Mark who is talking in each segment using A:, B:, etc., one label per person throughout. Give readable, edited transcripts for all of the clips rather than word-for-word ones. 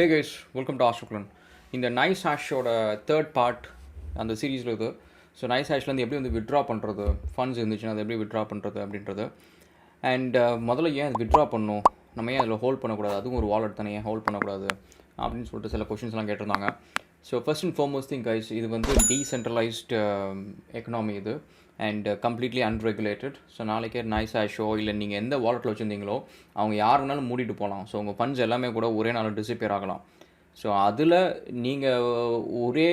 A: Hey guys, welcome to ஆஸ்ட்ரோக்லன். இந்த nice ஹேஷோட third part அந்த சீரீஸில் இது. ஸோ நைஸ் ஹேஷ்லேருந்து எப்படி வந்து விட்ரா பண்ணுறது, ஃபண்ட்ஸ் இருந்துச்சுன்னா அதை எப்படி விட்ரா பண்ணுறது அப்படின்றது. அண்ட் முதல்ல ஏன் அது விட்ரா பண்ணணும், நம்ம ஏன் அதில் ஹோல்ட் பண்ணக்கூடாது, அதுவும் ஒரு வாலெட் தானே, ஏன் ஹோல்ட் பண்ணக்கூடாது அப்படின்னு சொல்லிட்டு சில கொஷின்ஸ்லாம் கேட்டிருந்தாங்க. So first and foremost thing guys, இது வந்து டீசென்ட்ரலைஸ்டு எக்கனாமி இது அண்ட் கம்ப்ளீட்லி அன்ரெகுலேட்டட். ஸோ நாளைக்கே நைஸ் ஹேஷோ இல்லை நீங்கள் எந்த வாலெட்டில் வச்சுருந்தீங்களோ அவங்க யார் வேணாலும் மூடிட்டு போகலாம். ஸோ உங்கள் ஃபண்ட்ஸ் எல்லாமே கூட ஒரே நாள் டிஸப்பியர் ஆகலாம். ஸோ அதில் நீங்கள் ஒரே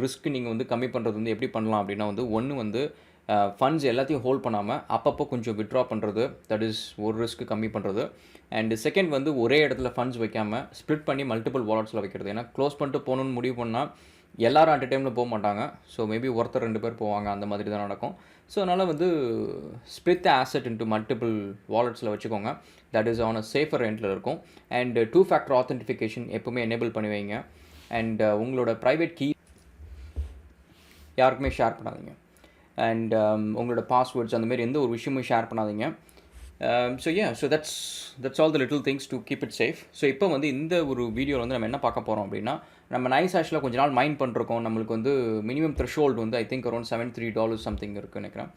A: ரிஸ்க் நீங்கள் வந்து கம்மி பண்ணுறது வந்து எப்படி பண்ணலாம் அப்படின்னா வந்து ஒன்று வந்து ஃபண்ட்ஸ் எல்லாத்தையும் ஹோல்ட் பண்ணாமல் அப்பப்போ கொஞ்சம் விட்ரா பண்ணுறது, தட் இஸ் ஒரு ரிஸ்க்கு கம்மி பண்ணுறது. அண்டு செகண்ட் வந்து ஒரே இடத்துல ஃபண்ட்ஸ் வைக்காமல் ஸ்ப்ளிட் பண்ணி மல்டிபிள் வாலெட்ஸில் வைக்கிறது. ஏன்னா க்ளோஸ் பண்ணிட்டு போகணுன்னு முடிவு பண்ணால் எல்லாரும் அட் டைமில் போக மாட்டாங்க. ஸோ மேபி ஒருத்தர் 2 பேர் போவாங்க, அந்த மாதிரி தான் நடக்கும். ஸோ அதனால் வந்து ஸ்ப்ளிட் த ஆசெட் இன்ட்டு மல்டிபிள் வாலெட்ஸில் வச்சுக்கோங்க. That is on a safer எண்டில் இருக்கும். அண்ட் 2 ஃபேக்டர் ஆத்தென்டிஃபிகேஷன் எப்போவுமே எனேபிள் பண்ணி வைங்க. அண்ட் உங்களோட ப்ரைவேட் கீ யாருக்குமே ஷேர் பண்ணாதீங்க. அண்ட் உங்களோட பாஸ்வேர்ட்ஸ் அந்தமாரி எந்த ஒரு விஷயமும் ஷேர் பண்ணாதீங்க. So that's all the little things to keep it safe. So இப்போ வந்து இந்த ஒரு வீடியோவில் வந்து நம்ம என்ன பார்க்க போகிறோம் அப்படின்னா, நம்ம நைஸ் ஹேஷில் கொஞ்ச நாள் மைண்ட் பண்ணிருக்கோம். நம்மளுக்கு வந்து மினிமம் த்ரெஷோல்டு வந்து ஐ திங்க் அரௌண்ட் $73 சம்திங் இருக்குன்னு நினைக்கிறேன்,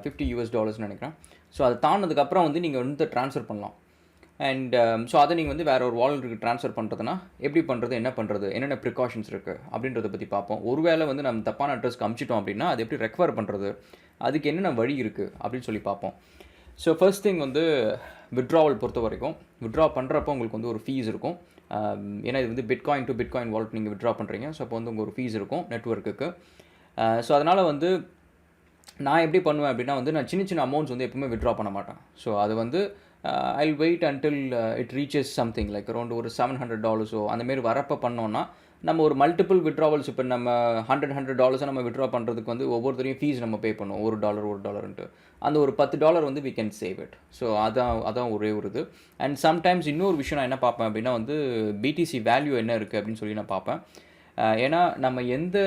A: $50 நினைக்கிறேன். ஸோ அதை தாண்டினதுக்கப்புறம் வந்து நீங்கள் வந்து ட்ரான்ஸ்ஃபர் பண்ணலாம். அண்ட் ஸோ அதை நீங்கள் வந்து வேறு ஒரு வாலெட்டுக்கு ட்ரான்ஸ்ஃபர் பண்ணுறதுனா எப்படி பண்ணுறது, என்ன பண்ணுறது, என்னென்ன ப்ரிகாஷன்ஸ் இருக்குது அப்படின்றத பற்றி பார்ப்போம். ஒருவேளை வந்து நம்ம தப்பான அட்ரஸ்க்கு அமுச்சிட்டோம் அப்படின்னா அது எப்படி ரெக்கவர் பண்ணுறது, அதுக்கு என்னென்ன வழி இருக்குது அப்படின்னு சொல்லி பார்ப்போம். ஸோ ஃபர்ஸ்ட் திங் வந்து விட்ராவல் பொறுத்த வரைக்கும், விட்ரா பண்ணுறப்போ உங்களுக்கு வந்து ஒரு ஃபீஸ் இருக்கும். ஏன்னா இது வந்து பிட்காயின் டு பிட்காயின் வாலெட் நீங்கள் விட்ரா பண்ணுறீங்க. ஸோ அப்போ வந்து உங்களுக்கு ஒரு ஃபீஸ் இருக்கும் நெட்வொர்க்குக்கு. ஸோ அதனால் வந்து நான் எப்படி பண்ணுவேன் அப்படின்னா வந்து நான் சின்ன சின்ன அமௌண்ட்ஸ் வந்து எப்பவுமே விட்ரா பண்ண மாட்டேன். ஸோ அது வந்து I wait until it reaches something like around ஒரு $700 அந்தமாரி வரப்போ பண்ணோன்னா நம்ம ஒரு மல்டிபிள் விட்ராவல்ஸ், இப்போ நம்ம $100 நம்ம விட்ரா பண்ணுறதுக்கு வந்து ஒவ்வொருத்தரையும் ஃபீஸ் நம்ம பே பண்ணுவோம், $1 அந்த ஒரு $10 வந்து we can save it. So அதான் ஒரே ஒரு இது. அண்ட் சம்டைம்ஸ் இன்னொரு விஷயம் நான் என்ன பார்ப்பேன் அப்படின்னா வந்து பிடிசி வேல்யூ என்ன இருக்குது அப்படின்னு சொல்லி நான் பார்ப்பேன். ஏன்னா நம்ம எந்த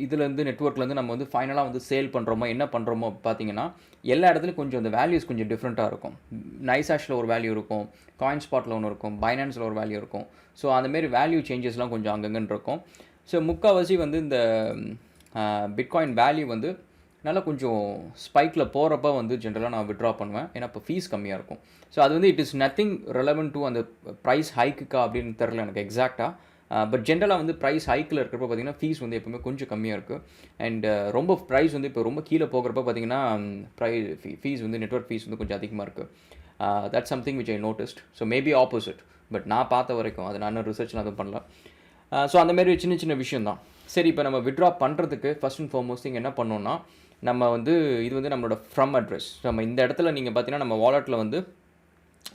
A: இதுலேருந்து நெட்வொர்க்லேருந்து நம்ம வந்து ஃபைனலாக வந்து சேல் பண்ணுறோமோ என்ன பண்ணுறோமோ பார்த்தீங்கன்னா எல்லா இடத்துலையும் கொஞ்சம் அந்த வேல்யூஸ் கொஞ்சம் டிஃப்ரெண்ட்டாக இருக்கும். நைஸ் ஹேஷில் ஒரு வேல்யூ இருக்கும், காயின் ஸ்பாட்டில் ஒன்று இருக்கும், பைனான்ஸில் ஒரு வேல்யூ இருக்கும். ஸோ அந்தமாரி வேல்யூ சேஞ்சஸ்லாம் கொஞ்சம் அங்கங்கன்னு இருக்கும். ஸோ முக்கால்வாசி வந்து இந்த பிட்காயின் வேல்யூ வந்து நல்லா கொஞ்சம் ஸ்பைக்கில் போகிறப்ப வந்து ஜென்ரலாக நான் விட்ரா பண்ணுவேன். ஏன்னா இப்போ ஃபீஸ் கம்மியாக இருக்கும். ஸோ அது வந்து it is nothing relevant to அந்த ப்ரைஸ் ஹைக்குக்கா அப்படின்னு தெரில எனக்கு எக்ஸாக்டாக. பட் ஜென்ரலாக வந்து ப்ரைஸ் ஹைக்கில் இருக்கிறப்ப பார்த்திங்கன்னா ஃபீஸ் வந்து எப்போவுமே கொஞ்சம் கம்மியாக இருக்குது. அண்ட் ரொம்ப ப்ரைஸ் வந்து இப்போ ரொம்ப கீழே போகிறப்ப பார்த்திங்கன்னா ஃபீஸ் வந்து நெட்வொர்க் ஃபீஸ் வந்து கொஞ்சம் அதிகமாக இருக்குது. That's something which I noticed. So maybe opposite, but நான் பார்த்த வரைக்கும் அது நான் ரிசர்ச்லாம் எதுவும் பண்ணல. ஸோ அந்தமாரி சின்ன சின்ன விஷயம் தான். சரி, இப்போ நம்ம விட்ரா பண்ணுறதுக்கு ஃபஸ்ட் அண்ட் ஃபார்மோஸ்ட் திங் என்ன பண்ணோன்னா, நம்ம வந்து இது வந்து நம்மளோட ஃப்ரம் அட்ரஸ். நம்ம இந்த இடத்துல நீங்கள் பார்த்தீங்கன்னா நம்ம வாலெட்டில் வந்து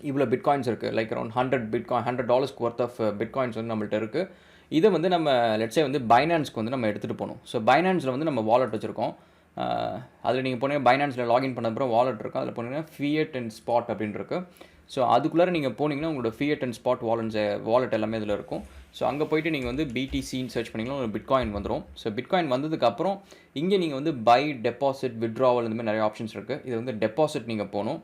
A: இவ்வளோ பிட்காயின்ஸ் இருக்குது, like around $100 worth of bitcoins வந்து நம்மள்ட்ட இருக்குது. இதை வந்து நம்ம லெட்ஸே வந்து பைனான்ஸ்க்கு வந்து நம்ம எடுத்துகிட்டு போகணும். ஸோ பைனான்ஸில் வந்து நம்ம வாலெட் வச்சுருக்கோம். அதில் நீங்கள் போனீங்கன்னா பைனான்ஸில் லாகின் பண்ண அப்புறம் வாலெட் இருக்கும். அதில் போனீங்கன்னா ஃபியட் அண்ட் ஸ்பாட் அப்படின்னு இருக்குது. ஸோ அதுக்குள்ளே நீங்கள் போனீங்கன்னா உங்களோட ஃபியட் அண்ட் ஸ்பாட் வாலெட் எல்லாமே இதில் இருக்கும். ஸோ அங்கே போய்ட்டு நீங்கள் வந்து பிடிசின்னு சர்ச் பண்ணிங்கன்னா ஒரு பிட்காயின் வந்துடும். ஸோ பிட்காயின் வந்ததுக்கப்புறம் இங்கே நீங்கள் வந்து பை, டெபாசிட், விட்ராவல் இந்த மாதிரி நிறைய ஆப்ஷன்ஸ் இருக்குது. இது வந்து டெபாசிட் நீங்கள் போகணும்.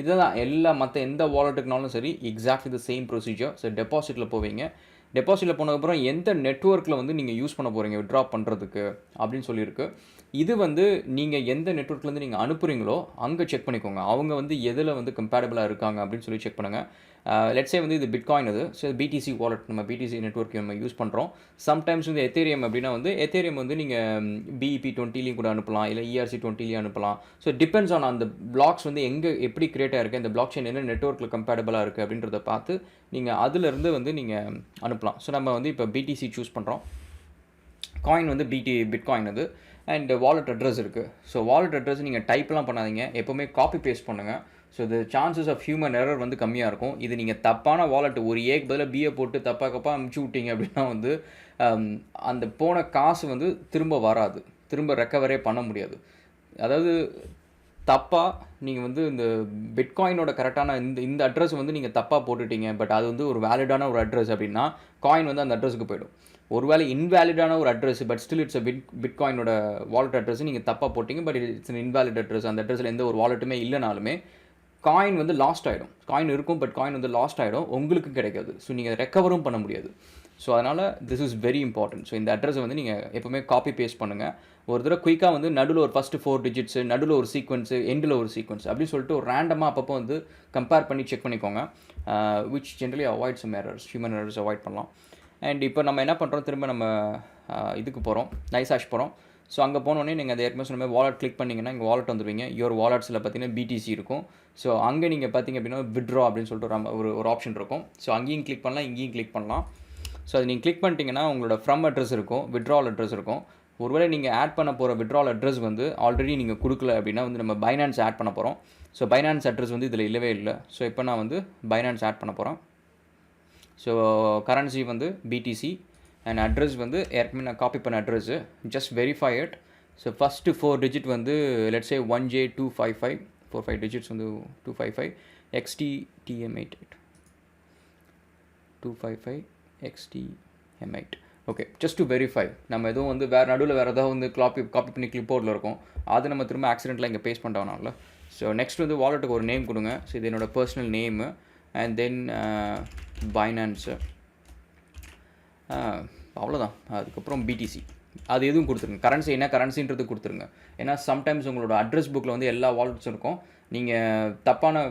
A: இதுதான் எல்லா மற்ற எந்த வாலெட்டுக்குனாலும் சரி exactly the same procedure. So டெபாசிட்டில் போவீங்க. டெபாசிட்டில் போனதுக்கப்புறம் எந்த நெட்வொர்க்கில் வந்து நீங்கள் யூஸ் பண்ண போகிறீங்க விட்ரா பண்ணுறதுக்கு அப்படின்னு சொல்லியிருக்கு. இது வந்து நீங்கள் எந்த நெட்வொர்க்லேருந்து நீங்கள் அனுப்புகிறீங்களோ அங்கே செக் பண்ணிக்கோங்க. அவங்க வந்து எதில் வந்து கம்பேட்டபிளாக இருக்காங்க அப்படின்னு சொல்லி செக் பண்ணுங்கள். லெட்ஸே வந்து இது பிட்காயின் இது. ஸோ பிடிசி வாலெட் நம்ம பிடிசி நெட்வொர்க் நம்ம யூஸ் பண்ணுறோம். சம்டைம்ஸ் வந்து எத்தேரியம் அப்படின்னா வந்து எத்தேரியம் வந்து நீங்கள் BEP20 கூட அனுப்பலாம், இல்லை ERC20 அனுப்பலாம். ஸோ டிபெண்ட்ஸ் ஆன் அந்த பிளாக்ஸ் வந்து எங்கே எப்படி கிரியேட் ஆகிருக்கு, இந்த பிளாக் செயின் என்ன நெட்வொர்க்கில் கம்பேட்டபிளாக இருக்குது அப்படின்றத பார்த்து நீங்கள் அதிலிருந்து வந்து நீங்கள் அனுப்பலாம். ஸோ நம்ம வந்து இப்போ பிடிசி சூஸ் பண்ணுறோம். காயின் வந்து பிட்காயின் அது. அண்ட் வாலெட் அட்ரஸ் இருக்குது. ஸோ வாலெட் அட்ரஸ் நீங்கள் டைப்லாம் பண்ணாதீங்க, எப்போவுமே காப்பி பேஸ்ட் பண்ணுங்கள். So the chances of human error வந்து கம்மியாக இருக்கும். இது நீங்கள் தப்பான வாலெட் ஒரு ஏக்கு பதிலாக பிஏ போட்டு தப்பாக அமுச்சு விட்டீங்க அப்படின்னா வந்து அந்த போன காசு வந்து திரும்ப வராது, திரும்ப ரெக்கவரே பண்ண முடியாது. அதாவது தப்பாக நீங்கள் வந்து இந்த பிட்காயினோட கரெக்டான இந்த அட்ரஸ் வந்து நீங்கள் தப்பாக போட்டுட்டீங்க, பட் அது வந்து ஒரு வேலிடான ஒரு அட்ரஸ் அப்படின்னா காயின் வந்து அந்த அட்ரஸுக்கு போய்டும். ஒருவேளை இன்வேலிடான ஒரு அட்ரஸ் பட் ஸ்டில் இட்ஸ் பிட்காயினோட வாலெட் அட்ரஸ் நீங்கள் தப்பாக போட்டிங்க, but it's an invalid address, அந்த அட்ரஸில் எந்த ஒரு வாலெட்டுமே இல்லைனாலுமே காயின் வந்து லாஸ்ட் ஆகிடும். காயின் இருக்கும், பட் காயின் வந்து லாஸ்ட் ஆகிடும், உங்களுக்கு கிடைக்காது. ஸோ நீங்கள் ரெக்கவரும் பண்ண முடியாது. ஸோ அதனால் this is very important. So இந்த அட்ரஸை வந்து நீங்கள் எப்போவுமே காப்பி பேஸ்ட் பண்ணுங்கள். ஒரு தடவை குயிக்காக வந்து நடுவில் ஒரு ஃபஸ்ட்டு 4 டிஜிட்ஸு, நடுவில் ஒரு சீக்வன்ஸு, எண்டில் ஒரு சீக்வன்ஸ் அப்படின்னு சொல்லிட்டு ஒரு ரேண்டமாக அப்பப்போ வந்து கம்பேர் பண்ணி செக் பண்ணிக்கோங்க. Which generally avoid some errors, human errors avoid பண்ணலாம். அண்ட் இப்போ நம்ம என்ன பண்ணுறோம், திரும்ப நம்ம இதுக்கு போகிறோம், நைசாஷ் போகிறோம். ஸோ அங்கே போனோடனே நீங்கள் அந்த ஏற்கனவே சொன்ன மாதிரி வாலெட் கிளிக் பண்ணிங்கன்னா இங்கே வாலெட் வந்துடுவீங்க. யுவர் வாலெட்ஸில் பார்த்தீங்கன்னா பிடிசி இருக்கும். ஸோ அங்கே நீங்கள் பார்த்தீங்க அப்படின்னா வித்ட்ரா அப்படின்னு சொல்லிட்டு ஒரு ஆப்ஷன் இருக்கும். ஸோ அங்கேயும் கிளிக் பண்ணலாம், இங்கேயும் கிளிக் பண்ணலாம். ஸோ அது நீங்கள் கிளிக் பண்ணிட்டீங்கன்னா உங்களோட ஃப்ரம் அட்ரஸ் இருக்கும், வித்ட்ரால் அட்ரஸ் இருக்கும். ஒருவேளை நீங்கள் ஆட் பண்ண போகிற வித்ட்ரால் அட்ரஸ் வந்து ஆல்ரெடி நீங்கள் கொடுக்கல அப்படின்னா வந்து நம்ம பைனான்ஸ் ஆட் பண்ண போகிறோம். ஸோ பைனான்ஸ் அட்ரஸ் வந்து இதில் இல்லவே இல்லை. ஸோ இப்போ நான் வந்து பைனான்ஸ் ஆட் பண்ண போகிறேன். ஸோ கரன்சி வந்து பிடிசி அண்ட் அட்ரஸ் வந்து ஏற்கனவே நான் காப்பி பண்ண address. Just verify it. So first 4 digit வந்து லெட்ஸ் சே 1J255, 4-5 டிஜிட்ஸ் வந்து 255 XTTM88 255 XTM8. Okay, just to verify. நம்ம எதுவும் வந்து வேறு நடுவில் வேறு ஏதாவது வந்து காப்பி பண்ணி கிளிப்போர்டில் இருக்கும், அது நம்ம திரும்ப ஆக்சிடென்ட்டில் இங்கே பேஸ்ட் பண்ணிட்டோம்னால. ஸோ நெக்ஸ்ட் வந்து வாலெட்டுக்கு ஒரு நேம் கொடுங்க. ஸோ இது என்னோடய personal name. And then Binance, அவ்வளோதான். அதுக்கப்புறம் பிடிசி அது எதுவும் கொடுத்துருங்க. கரன்சி என்ன கரன்சின்றது கொடுத்துருங்க. ஏன்னா சம்டைம்ஸ் உங்களோட அட்ரஸ் புக்கில் வந்து எல்லா வாலெட்ஸும் இருக்கும். நீங்கள் தப்பான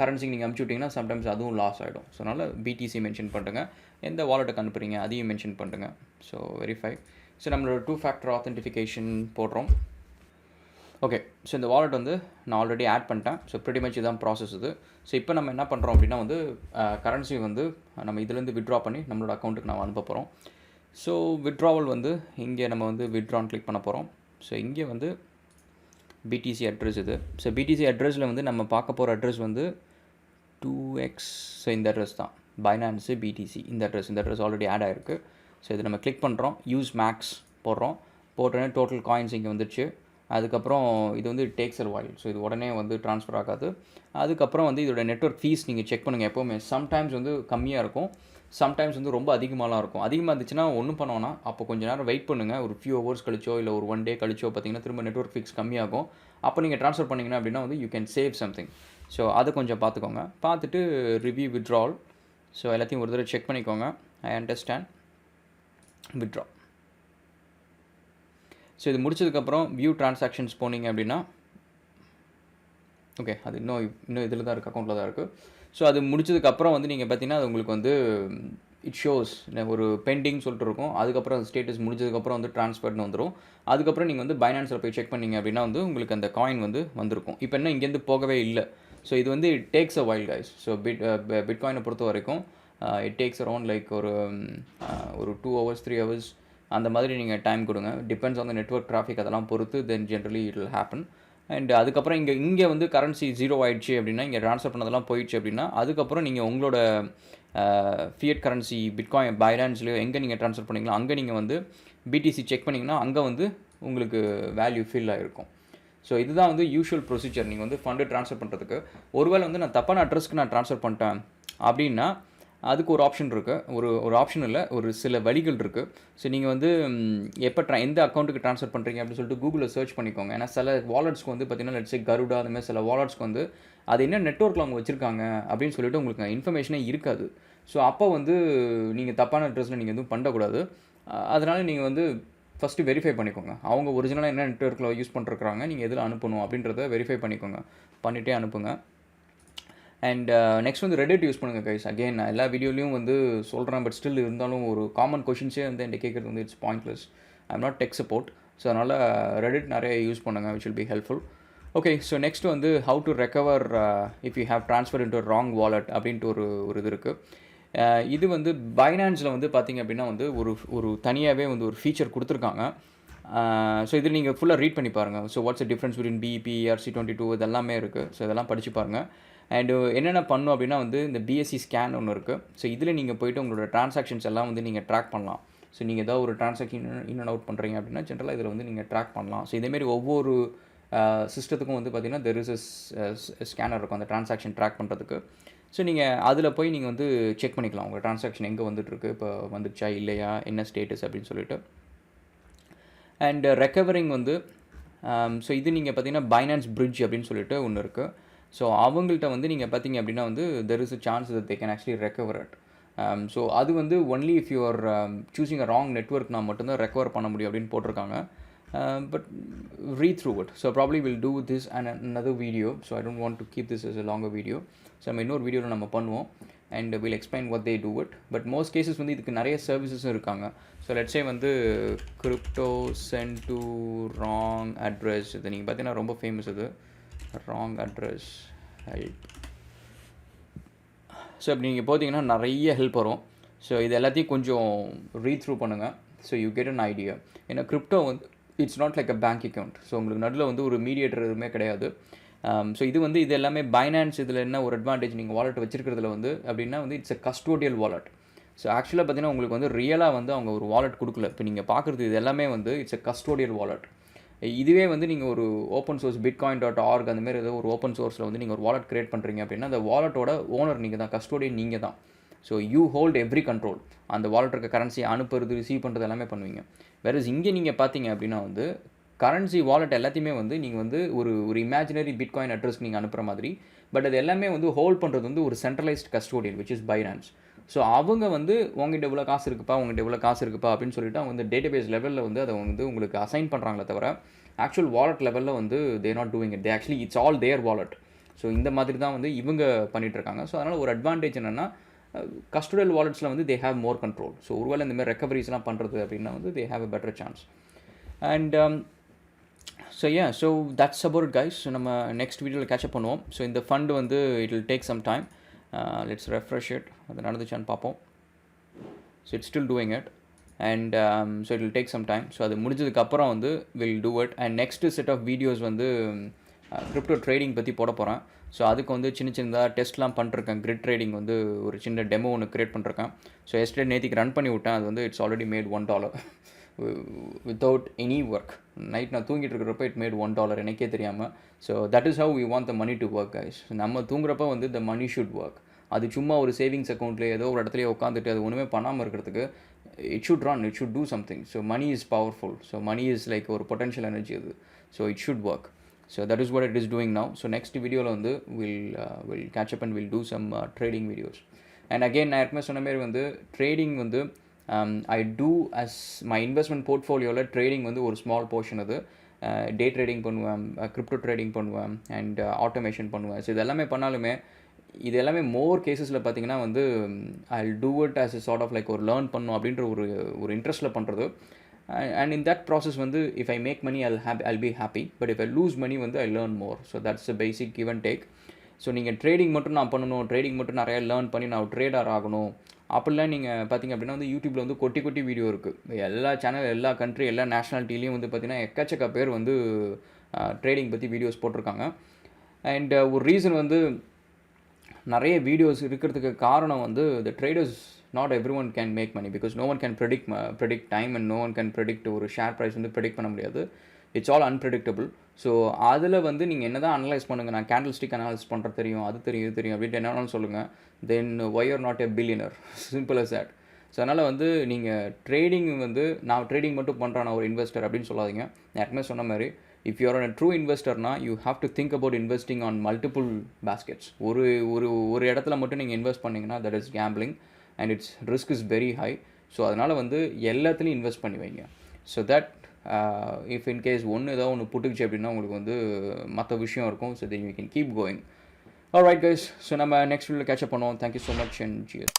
A: கரன்சிக்கு நீங்கள் அனுப்பிச்சி விட்டிங்கன்னா சம்டைம்ஸ் அதுவும் லாஸ் ஆகிடும். ஸோ அதனால் பிடிசி மென்ஷன் பண்ணுறங்க. எந்த வாலெட்டுக்கு அனுப்புகிறீங்க அதையும் மென்ஷன் பண்ணுறங்க. So verify. ஸோ நம்மளோட 2 ஃபேக்டர் ஆத்தென்டிஃபிகேஷன் போடுறோம். ஓகே, ஸோ இந்த வாலெட் வந்து நான் ஆல்ரெடி ஆட் பண்ணிட்டேன். ஸோ ப்ரிட்டி மச் இதான் ப்ராசஸ் இது. ஸோ இப்போ நம்ம என்ன பண்ணுறோம் அப்படின்னா வந்து கரன்சி வந்து நம்ம இதுலேருந்து வித்ட்ரா பண்ணி நம்மளோட அக்கௌண்ட்டுக்கு நம்ம அனுப்ப போகிறோம். ஸோ வித்ட்ராவல் வந்து இங்கே நம்ம வந்து வித்ட்ரான்னு கிளிக் பண்ண போகிறோம். ஸோ இங்கே வந்து பிடிசி அட்ரஸ் இது. ஸோ பிடிசி அட்ரஸில் வந்து நம்ம பார்க்க போகிற அட்ரஸ் வந்து 2x. ஸோ இந்த அட்ரஸ் தான் பைனான்ஸு பிடிசி. இந்த அட்ரஸ் ஆல்ரெடி ஆட் ஆகிருக்கு. ஸோ இது நம்ம கிளிக் பண்ணுறோம், யூஸ் மேக்ஸ் போடுறோம். போட்டோன்னே டோட்டல் காயின்ஸ் இங்கே வந்துடுச்சு. அதுக்கப்புறம் இது வந்து டேக்ஸ் அ வைல். ஸோ இது உடனே வந்து ட்ரான்ஸ்ஃபர் ஆகாது. அதுக்கப்புறம் வந்து இதோட நெட்வொர்க் ஃபீஸ் நீங்கள் செக் பண்ணுங்கள் எப்போவுமே. சம்டைம்ஸ் வந்து கம்மியாக இருக்கும், சம்டைம்ஸ் வந்து ரொம்ப அதிகமாகலாம் இருக்கும். அதிகமாக இருந்துச்சுன்னா ஒன்றும் பண்ணோன்னா அப்போ கொஞ்சம் நேரம் வெயிட் பண்ணுங்கள். ஒரு ஃபியூ ஹவர்ஸ் கழிச்சோ இல்லை ஒரு 1 டே கழிச்சோ பார்த்தீங்கன்னா திரும்ப நெட்வொர்க் ஃபீஸ் கம்மியாகும். அப்போ நீங்கள் ட்ரான்ஸ்ஃபர் பண்ணிங்கன்னா அப்படின்னா வந்து you can save something. So அதை கொஞ்சம் பார்த்துக்கோங்க. பார்த்துட்டு ரிவ்யூ வித்ட்ரால். ஸோ எல்லாத்தையும் ஒரு தடவை செக் பண்ணிக்கோங்க. I understand withdraw. ஸோ இது முடிச்சதுக்கப்புறம் வியூ ட்ரான்சாக்ஷன்ஸ் போனீங்க அப்படின்னா ஓகே, அது இன்னும் இதில் தான் இருக்குது, அக்கௌண்ட்டில் தான் இருக்குது. ஸோ அது முடிச்சதுக்கப்புறம் வந்து நீங்கள் பார்த்தீங்கன்னா அது உங்களுக்கு வந்து இட் ஷோஸ் ஒரு பெண்டிங் சொல்லிட்டு இருக்கும். அதுக்கப்புறம் அது ஸ்டேட்டஸ் முடிஞ்சதுக்கப்புறம் வந்து ட்ரான்ஸ்ஃபர்னு வந்துடும். அதுக்கப்புறம் நீங்கள் வந்து பைனான்ஸில் போய் செக் பண்ணிங்க அப்படின்னா வந்து உங்களுக்கு அந்த காயின் வந்து வந்திருக்கும். இப்போ என்ன இங்கேருந்து போகவே இல்லை. ஸோ இது வந்து it takes a while guys. So பிட்காயினை பொறுத்த வரைக்கும் இட் டேக்ஸ் அரௌண்ட் லைக் ஒரு 2 hours 3 hours அந்த மாதிரி நீங்கள் டைம் கொடுங்க. Depends on the network traffic அதெல்லாம் பொறுத்து then generally it will happen. And அதுக்கப்புறம் இங்கே வந்து கரன்சி 0 ஆயிடுச்சு அப்படின்னா, இங்கே ட்ரான்ஸ்ஃபர் பண்ணதெல்லாம் போயிடுச்சு அப்படின்னா, அதுக்கப்புறம் நீங்கள் உங்களோட ஃபியட் கரன்சி பிட்காயின் பைனான்ஸ்லையோ எங்கே நீங்கள் ட்ரான்ஸ்ஃபர் பண்ணிங்களோ அங்கே நீங்கள் வந்து பிடிசி செக் பண்ணிங்கன்னா அங்கே வந்து உங்களுக்கு வேல்யூ ஃபில் ஆகிருக்கும். ஸோ இதுதான் வந்து யூஷுவல் ப்ரொசீஜர். நீங்கள் வந்து ஃபண்டு ட்ரான்ஸ்ஃபர் பண்ணுறதுக்கு ஒருவேளை வந்து நான் தப்பான அட்ரஸ்க்கு நான் ட்ரான்ஸ்ஃபர் பண்ணிட்டேன் அப்படின்னா அதுக்கு ஒரு ஆப்ஷன் இருக்குது. ஒரு ஆப்ஷன் இல்லை, ஒரு சில வழிகள் இருக்குது. ஸோ நீங்கள் வந்து எப்போ எந்த அக்கௌண்ட்டுக்கு ட்ரான்ஸ்ஃபர் பண்ணுறீங்க அப்படின்னு சொல்லிட்டு கூகுளில் சர்ச் பண்ணிக்கோங்க. ஏன்னா சில வாலெட்ஸ்க்கு வந்து பார்த்தீங்கன்னா லெட்ஸ் சே கருடா அந்த மாதிரி சில வாலெட்ஸ்க்கு வந்து அது என்ன நெட்வொர்க்கில் அவங்க வச்சுருக்காங்க அப்படின்னு சொல்லிட்டு உங்களுக்கு இன்ஃபர்மேஷனே இருக்காது. ஸோ அப்போ வந்து நீங்கள் தப்பான அட்ரஸில் நீங்கள் எதுவும் பண்ணக்கூடாது. அதனால் நீங்கள் வந்து ஃபஸ்ட்டு வெரிஃபை பண்ணிக்கோங்க. அவங்க ஒரிஜினலாக என்ன நெட்வொர்க்கில் யூஸ் பண்ணிருக்காங்க, நீங்கள் எதில் அனுப்பணும் அப்படின்றத வெரிஃபை பண்ணிக்கோங்க. பண்ணிகிட்டே அனுப்புங்க. அண்ட் நெக்ஸ்ட் வந்து ரெடிட் யூஸ் பண்ணுங்கள் கைஸ். அகெயின் நான் எல்லா வீடியோலையும் வந்து சொல்கிறேன், பட் ஸ்டில் இருந்தாலும் ஒரு காமன் கொஷின்ஸே வந்து என்கிட்ட கேட்குறது வந்து it's pointless. I am not tech support. So அதனால் ரெடிட் நிறைய யூஸ் பண்ணுங்கள், which will be helpful. Okay, so next வந்து how to recover if you have transfer into wrong wallet அப்படின்ட்டு ஒரு இது இருக்குது. இது வந்து பைனான்ஸில் வந்து பார்த்திங்க அப்படின்னா வந்து ஒரு தனியாகவே வந்து ஒரு ஃபீச்சர் கொடுத்துருக்காங்க. ஸோ இதில் நீங்கள் ஃபுல்லாக ரீட் பண்ணி பாருங்கள். So what's difference between PIB, ERC-22 இதெல்லாமே இருக்குது. ஸோ இதெல்லாம் படித்து பாருங்கள். அண்டு என்னென்ன பண்ணணும் அப்படின்னா வந்து இந்த பிஎஸ்சி ஸ்கேன் ஒன்று இருக்குது. ஸோ இதில் நீங்கள் போய்ட்டு உங்களோட ட்ரான்சாக்ஷன்ஸ் எல்லாம் வந்து நீங்கள் ட்ராக் பண்ணலாம். ஸோ நீங்கள் ஏதாவது ஒரு ட்ரான்சாக்ஷன் இன் அண்ட் அவுட் பண்ணுறீங்க அப்படின்னா ஜென்ரலாக இதில் வந்து நீங்கள் ட்ராக் பண்ணலாம். ஸோ இதேமாரி ஒவ்வொரு சிஸ்டத்துக்கும் வந்து பார்த்திங்கன்னா தெர் இஸ் ஸ்கேனர் இருக்கும் அந்த ட்ரான்சாக்ஷன் ட்ராக் பண்ணுறதுக்கு. ஸோ நீங்கள் அதில் போய் நீங்கள் வந்து செக் பண்ணிக்கலாம் உங்கள் ட்ரான்சாக்ஷன் எங்கே வந்துட்டுருக்கு, இப்போ வந்துடுச்சா இல்லையா, என்ன ஸ்டேட்டஸ் அப்படின்னு சொல்லிட்டு. அண்ட் ரெக்கவரிங் வந்து ஸோ இது நீங்கள் பார்த்தீங்கன்னா பைனான்ஸ் பிரிட்ஜ் அப்படின்னு சொல்லிட்டு ஒன்று இருக்குது. ஸோ அவங்கள்ட்ட வந்து நீங்கள் பார்த்தீங்க அப்படின்னா வந்து there is a chance that they can actually recover it. So அது வந்து only if you are choosing a wrong நெட்ஒர்க்னா மட்டும்தான் ரெக்கவர் பண்ண முடியும் அப்படின்னு போட்டிருக்காங்க. But read through it. So probably we'll do this and another video. So I don't want to keep this as a longer video. So நம்ம இன்னொரு வீடியோவில் நம்ம பண்ணுவோம் and we'll explain what they do it. But most cases வந்து இதுக்கு நிறைய சர்வீசஸும் இருக்காங்க. So let's say வந்து crypto send to wrong address, இது நீங்கள் பார்த்தீங்கன்னா ரொம்ப ஃபேமஸ் இது wrong address help. ஸோ அப்படி நீங்கள் போட்டிங்கன்னா நிறைய ஹெல்ப் வரும். ஸோ இது எல்லாத்தையும் கொஞ்சம் ரீட் த்ரூ பண்ணுங்கள். So you get an idea. ஏன்னா கிரிப்டோ வந்து it's not like a bank account. So உங்களுக்கு நடுவில் வந்து ஒரு மீடியேட்டர் எதுவுமே கிடையாது. ஸோ இது எல்லாமே பைனான்ஸ் இதில் என்ன ஒரு அட்வான்டேஜ் நீங்கள் வாலெட் வச்சிருக்கிறதுல வந்து அப்படின்னா வந்து it's a custodial wallet. So ஆக்சுவலாக பார்த்தீங்கன்னா உங்களுக்கு வந்து ரியலாக வந்து அவங்க ஒரு வாலெட் கொடுக்கல. இப்போ நீங்கள் பார்க்குறது இது எல்லாமே வந்து இட்ஸ் அ கஸ்டோடியல் வாலெட். இதுவே வந்து நீங்கள் ஒரு ஓப்பன் சோர்ஸ் bitcoin.org அந்தமாரி ஏதோ ஒரு ஓப்பன் சோர்ஸில் வந்து நீங்கள் ஒரு வாலெட் க்ரியேட் பண்ணுறீங்க அப்படின்னா அந்த வாலெட்டோட ஓனர் நீங்கள் தான், கஸ்டோடியன் நீங்கள் தான். So you hold every control. அந்த வாலெட் இருக்க கரன்சியை அனுப்புறது ரிசீவ் பண்ணுறது எல்லாமே பண்ணுவீங்க. வேறு இங்கே நீங்கள் பார்த்தீங்க அப்படின்னா வந்து கரன்சி வாலெட் எல்லாத்தையுமே வந்து நீங்கள் வந்து ஒரு இமேஜினரி பிட்காயின் அட்ரஸ்க்கு நீங்கள் அனுப்புகிற மாதிரி. பட் அது எல்லாமே வந்து ஹோல்ட் பண்ணுறது வந்து ஒரு centralised custodian which is finance. So அவங்க வந்து உங்கள்கிட்ட இவ்வளோ காசு இருக்குப்பா அப்படின்னு சொல்லிட்டு அவங்க வந்து டேட்டாபேஸ் லெவலில் வந்து அதை வந்து உங்களுக்கு அசைன் பண்ணுறாங்களே தவிர ஆக்சுவல் வாலெட் லெவலில் வந்து they not doing it. They actually it's all their wallet. So இந்த மாதிரி தான் வந்து இவங்க பண்ணிகிட்ருக்காங்க. ஸோ அதனால் ஒரு அட்வான்டேஜ் என்னென்னா கஸ்டோடியல் வாலெட்ஸில் வந்து they have more control. So ஒருவேளை இந்த மாதிரி ரெக்கவரிஸ்லாம் பண்ணுறது அப்படின்னா வந்து they have a better chance. And so that's about it guys. நம்ம நெக்ஸ்ட் வீடியோவில் கேட்சப் பண்ணுவோம். ஸோ இந்த ஃபண்டு வந்து it will take some time. Let's refresh it. அது நடந்துச்சான்னு பார்ப்போம். So it's still doing it and so it will take some time. So அது முடிஞ்சதுக்கப்புறம் வந்து will do it. And next set of videos வந்து crypto trading பற்றி போட போகிறேன். ஸோ அதுக்கு வந்து சின்னதாக டெஸ்ட்லாம் பண்ணிருக்கேன். கிரிட் ட்ரேடிங் வந்து ஒரு சின்ன டெமோ ஒன்று க்ரியேட் பண்ணிருக்கேன். ஸோ எஸ்டே நேற்றுக்கு ரன் பண்ணி விட்டேன். அது வந்து it's already made $1 without any work. Night நான் தூங்கிட்டு இருக்கிறப்ப இட் மேட் $1 எனக்கே தெரியாமல். So that is how we want the money to work guys. நம்ம தூங்குறப்ப வந்து த மனி ஷுட் ஒர்க். அது சும்மா ஒரு சேவிங்ஸ் அக்கௌண்ட்லேயே ஏதோ ஒரு இடத்துலையே உட்காந்துட்டு அது ஒன்றுமே பண்ணாமல் இருக்கிறதுக்கு it should run, it should do something. So money is powerful. So money is like ஒரு பொட்டன்ஷியல் எனர்ஜி அது. So it should work. So that is what it is doing now. So next video la vandu we'll catch up and we'll do some trading videos. And again நான் ஏற்கனவே சொன்ன மாதிரி வந்து trading வந்து I do as my investment portfolio la trading வந்து ஒரு small portion அது. Day trading பண்ணுவேன், கிரிப்டோ ட்ரேடிங் பண்ணுவேன் அண்ட் ஆட்டோமேஷன் பண்ணுவேன். ஸோ இது எல்லாமே பண்ணாலுமே இது எல்லாமே மோர் கேசஸில் பார்த்தீங்கன்னா வந்து I will do it as a sort of like ஒரு லேர்ன் பண்ணணும் அப்படின்ற ஒரு இன்ட்ரெஸ்ட்டில் பண்ணுறது. And in that process வந்து if I make money I'll be happy, but if I lose money வந்து I learn more. So that's the basic give and take. So நீங்கள் trading மட்டும் நான் பண்ணணும், ட்ரேடிங் மட்டும் நிறையா லேர்ன் பண்ணி நான் ட்ரேடர் ஆகணும் அப்படிலாம் நீங்கள் பார்த்தீங்க அப்படின்னா வந்து யூடியூப்பில் வந்து கொட்டி வீடியோ இருக்குது. எல்லா சேனல், எல்லா கண்ட்ரி, எல்லா நேஷ்னாலிட்டிலையும் வந்து பார்த்திங்கன்னா எக்கச்சக்க பேர் வந்து ட்ரேடிங் பற்றி வீடியோஸ் போட்டிருக்காங்க. அண்ட் ஒரு ரீசன் வந்து நிறைய வீடியோஸ் இருக்கிறதுக்கு காரணம் வந்து the traders not everyone can make money because no one can predict time and no one can predict ஒரு ஷேர் ப்ரைஸ் வந்து ப்ரெடிக்ட் பண்ண முடியாது. It's all unpredictable. ஸோ அதில் வந்து நீங்கள் என்ன தான் அனலைஸ் பண்ணுங்கள், நான் கேண்டில் ஸ்டிக் அனலைஸ் பண்ணுறது தெரியும், அது தெரியும், இது தெரியும் அப்படின்ட்டு என்னன்னாலும் சொல்லுங்கள். தென் why you're not a billionaire, simple as that. So அதனால் வந்து நீங்கள் ட்ரேடிங் வந்து நான் ட்ரேடிங் மட்டும் பண்ணுறேன், நான் ஒரு இன்வெஸ்டர் அப்படின்னு சொல்லாதீங்க. நான் ஏற்கனவே சொன்ன மாதிரி if you are a true investorனா you have to think about investing on multiple baskets. ஒரு இடத்துல மட்டும் நீங்கள் இன்வெஸ்ட் பண்ணிங்கன்னா that is gambling and its risk is very high. So அதனால் வந்து எல்லாத்துலேயும் இன்வெஸ்ட் பண்ணி வைங்க. So that if in case ஏதாவது ஒன்று புட்டுக்குச்சு அப்படின்னா உங்களுக்கு வந்து மற்ற விஷயம் இருக்கும். So then you can keep going. Alright guys, so நம்ம நெக்ஸ்ட் வீடியோவில் கேட்சப் பண்ணுவோம். Thank you so much and cheers.